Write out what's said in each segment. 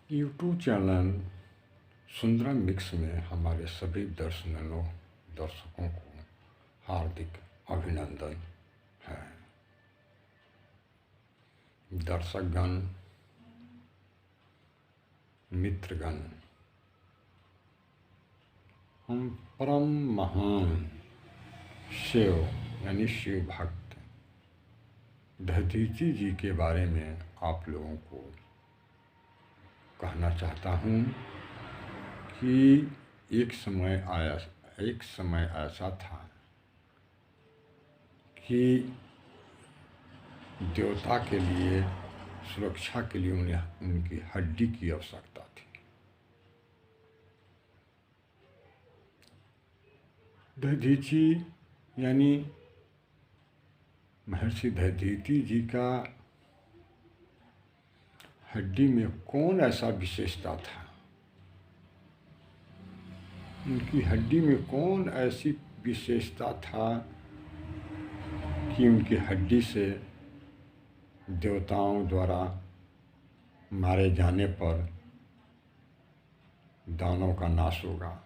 YouTube channel Sundaram mix में हमारे सभी दर्शकों को हार्दिक अभिनंदन है। दर्शकगण, मित्रगण, हम परम महान शिव यानी शिव भक्त दधीची जी के बारे में आप लोगों को कहना चाहता हूँ कि एक समय ऐसा था कि देवता के लिए सुरक्षा के लिए उन्हें उनकी हड्डी की आवश्यकता थी। दधीची यानी महर्षि दधीची जी का हड्डी में कौन ऐसा विशेषता था, उनकी हड्डी में कौन ऐसी विशेषता था कि उनकी हड्डी से देवताओं द्वारा मारे जाने पर दानव का नाश होगा।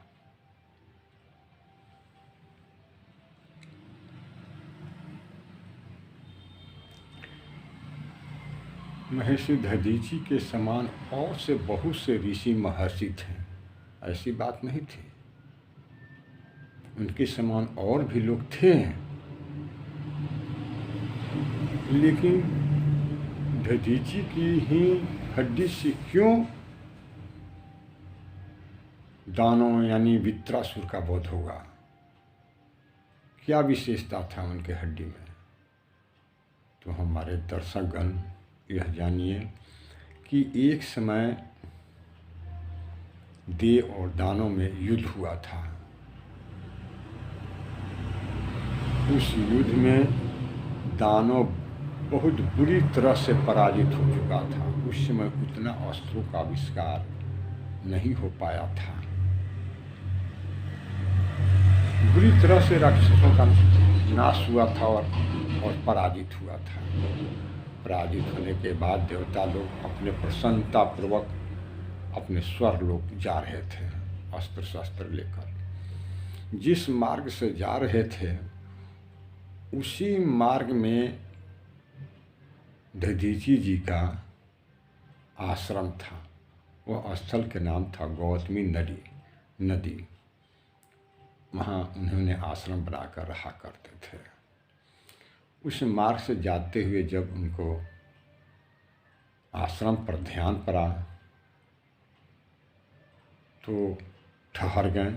महर्षि दधीची के समान और से बहुत से ऋषि महर्षि थे, ऐसी बात नहीं थी। उनके समान और भी लोग थे, लेकिन दधीची की ही हड्डी से क्यों दानव यानी वित्रासुर का वध होगा? क्या विशेषता था उनके हड्डी में? तो हमारे दर्शकगण यह जानिए कि एक समय देव और दानव में युद्ध हुआ था। उस युद्ध में दानव बहुत बुरी तरह से पराजित हो चुका था। उस समय उतना अस्त्रों का आविष्कार नहीं हो पाया था। बुरी तरह से राक्षसों का नाश हुआ था और पराजित हुआ था। पराजित होने के बाद देवता लोग अपने प्रसन्नता पूर्वक अपने स्वर्गलोक जा रहे थे, अस्त्र शस्त्र लेकर। जिस मार्ग से जा रहे थे उसी मार्ग में दधीची जी का आश्रम था। वह स्थल के नाम था गौतमी नदी। वहाँ उन्होंने आश्रम बनाकर रहा करते थे। उस मार्ग से जाते हुए जब उनको आश्रम पर ध्यान पड़ा तो ठहर गए।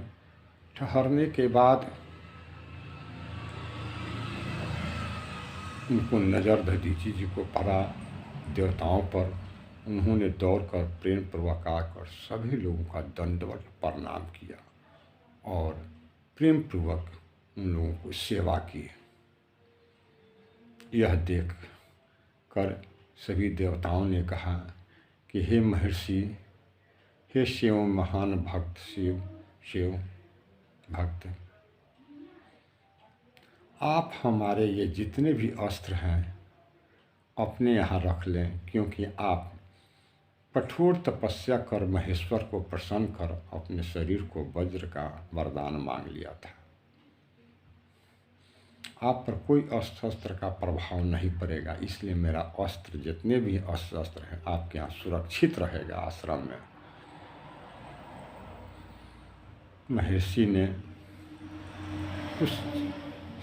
ठहरने के बाद उनको नज़र दधीची जी को पड़ा देवताओं पर। उन्होंने दौड़कर प्रेम पूर्वक आकर सभी लोगों का दंडवत प्रणाम किया और प्रेम पूर्वक उन लोगों को सेवा की। यह देख कर सभी देवताओं ने कहा कि हे महर्षि, हे शिव महान भक्त, शिव भक्त, आप हमारे ये जितने भी अस्त्र हैं अपने यहाँ रख लें, क्योंकि आप कठोर तपस्या कर महेश्वर को प्रसन्न कर अपने शरीर को वज्र का वरदान मांग लिया था। आप पर कोई अस्त्र शस्त्र का प्रभाव नहीं पड़ेगा, इसलिए मेरा अस्त्र जितने भी अस्त्र शस्त्र हैं आपके यहाँ सुरक्षित रहेगा आश्रम में। महर्षि ने कुछ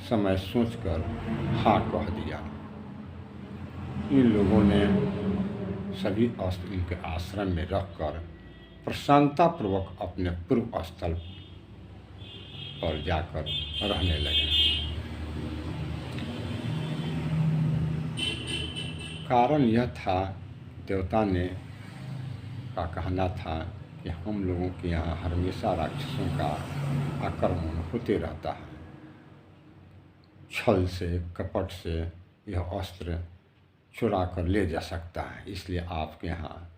समय सोचकर हाँ कह दिया। इन लोगों ने सभी अस्त्र इनके आश्रम में रखकर प्रसन्नतापूर्वक अपने पूर्व स्थल पर जाकर रहने लगे। कारण यह था, देवता ने का कहना था कि हम लोगों के यहाँ हमेशा राक्षसों का आक्रमण होते रहता है। छल से, कपट से यह अस्त्र चुरा कर ले जा सकता है, इसलिए आपके यहाँ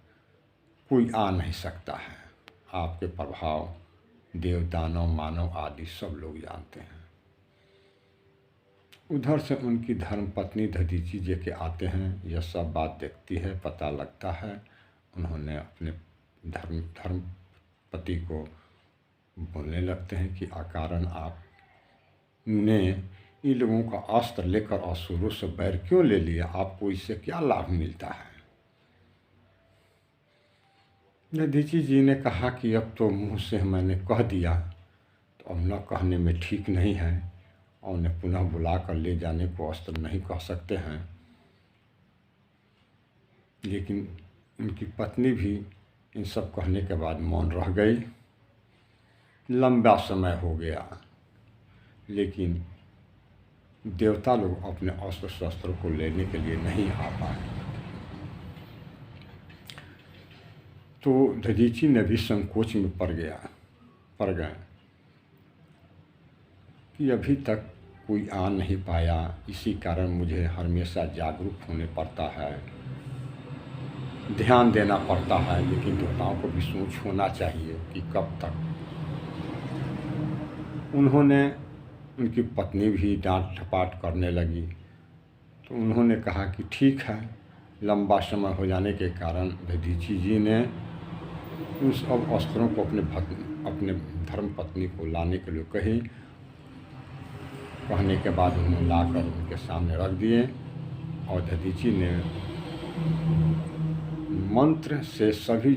कोई आ नहीं सकता है। आपके प्रभाव देव, दानव, मानव आदि सब लोग जानते हैं। उधर से उनकी धर्मपत्नी दधीची जी के आते हैं। यह सब बात देखती है, पता लगता है। उन्होंने अपने धर्मपति को बोलने लगते हैं कि अकारण आपने इन लोगों का अस्त्र लेकर असुरों से बैर क्यों ले लिया, आपको इससे क्या लाभ मिलता है। दधीचि जी ने कहा कि अब तो मुंह से मैंने कह दिया, तो अब न कहने में ठीक नहीं है, और उन्हें पुनः बुला कर ले जाने को अस्त्र नहीं कह सकते हैं। लेकिन उनकी पत्नी भी इन सब कहने के बाद मौन रह गई। लंबा समय हो गया, लेकिन देवता लोग अपने अस्त्र शस्त्रों को लेने के लिए नहीं आ पाए। तो दधीचि ने भी संकोच में पड़ गए कि अभी तक कोई आ नहीं पाया, इसी कारण मुझे हमेशा जागरूक होने पड़ता है, ध्यान देना पड़ता है। लेकिन देवताओं को भी सोच होना चाहिए कि कब तक। उनकी पत्नी भी डांट ठपाट करने लगी, तो उन्होंने कहा कि ठीक है। लंबा समय हो जाने के कारण दधीचि जी ने उन सब अस्त्रों को अपने धर्मपत्नी को लाने के लिए कहने के बाद उन्हें लाकर उनके सामने रख दिए, और दधीचि ने मंत्र से सभी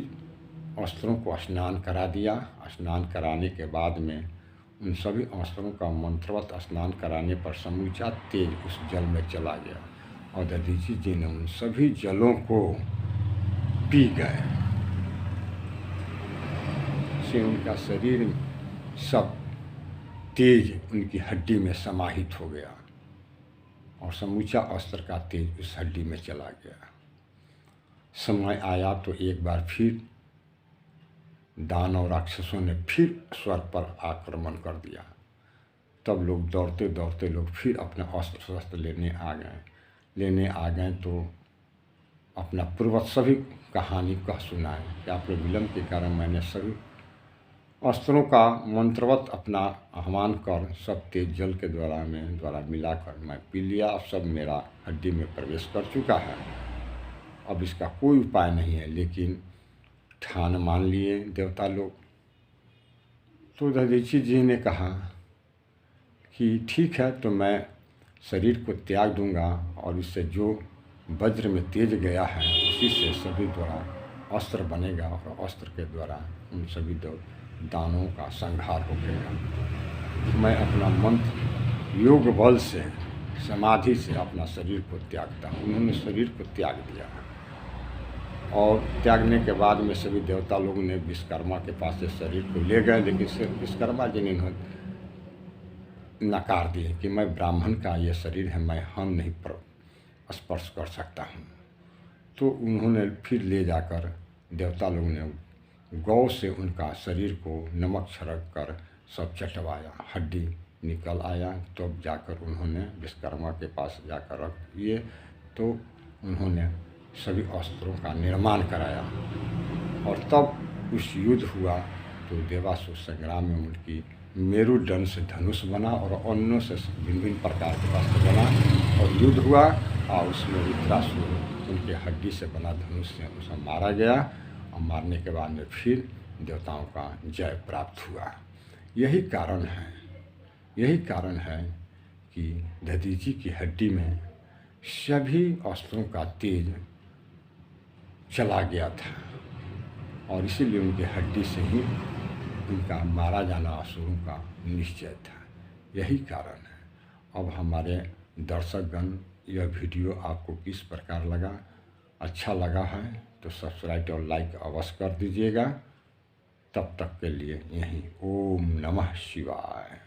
अस्त्रों को स्नान करा दिया। स्नान कराने के बाद में उन सभी अस्त्रों का मंत्रवत स्नान कराने पर समूचा तेज उस जल में चला गया, और दधीचि जी ने उन सभी जलों को पी गए। से उनका शरीर सब तेज उनकी हड्डी में समाहित हो गया, और समूचा अस्त्र का तेज उस हड्डी में चला गया। समय आया तो एक बार फिर दानव राक्षसों ने फिर स्वर्ग पर आक्रमण कर दिया। तब लोग दौड़ते दौड़ते लोग फिर अपना अस्त्र शस्त्र लेने आ गए तो अपना पूर्वज सभी कहानी कह सुनाए कि आपके विलम्ब के कारण मैंने सभी अस्त्रों का मंत्रवत अपना आह्वान कर सब तेज जल के द्वारा मिलाकर मैं पी लिया। अब सब मेरा हड्डी में प्रवेश कर चुका है, अब इसका कोई उपाय नहीं है। लेकिन ठान मान लिए देवता लोग। तो दधीचि जी ने कहा कि ठीक है, तो मैं शरीर को त्याग दूंगा, और इससे जो वज्र में तेज गया है उसी से सभी द्वारा अस्त्र बनेगा, और अस्त्र के द्वारा उन सभी दानों का संहार हो गया। मैं अपना मंत्र योग बल से समाधि से अपना शरीर को त्यागता हूँ। उन्होंने शरीर को त्याग दिया, और त्यागने के बाद में सभी देवता लोगों ने विश्वकर्मा के पास से शरीर को ले गए। लेकिन विश्वकर्मा जी ने नकार दिए कि मैं ब्राह्मण का ये शरीर है, मैं हम नहीं स्पर्श कर सकता हूँ। तो उन्होंने फिर ले जाकर देवता लोगों ने गौ से उनका शरीर को नमक छिड़क कर सब चटवाया, हड्डी निकल आया। तो जाकर उन्होंने विश्वकर्मा के पास जाकर रख दिए। तो उन्होंने सभी अस्त्रों का निर्माण कराया, और तब उस युद्ध हुआ। तो देवासुर संग्राम में उनकी मेरुदंड से धनुष बना, और अन्यों से भिन्न भिन्न प्रकार के अस्त्र बना, और युद्ध हुआ। और उसमें रुद्रासुर उनके हड्डी से बना धनुष से उसे मारा गया, और मारने के बाद में फिर देवताओं का जय प्राप्त हुआ। यही कारण है कि दधीचि की हड्डी में सभी अस्त्रों का तेज चला गया था, और इसीलिए उनकी हड्डी से ही उनका मारा जाना असुरों का निश्चय था। यही कारण है। अब हमारे दर्शकगण, यह वीडियो आपको किस प्रकार लगा? अच्छा लगा है तो सब्सक्राइब और लाइक अवश्य कर दीजिएगा। तब तक के लिए यहीं ओम नमः शिवाय।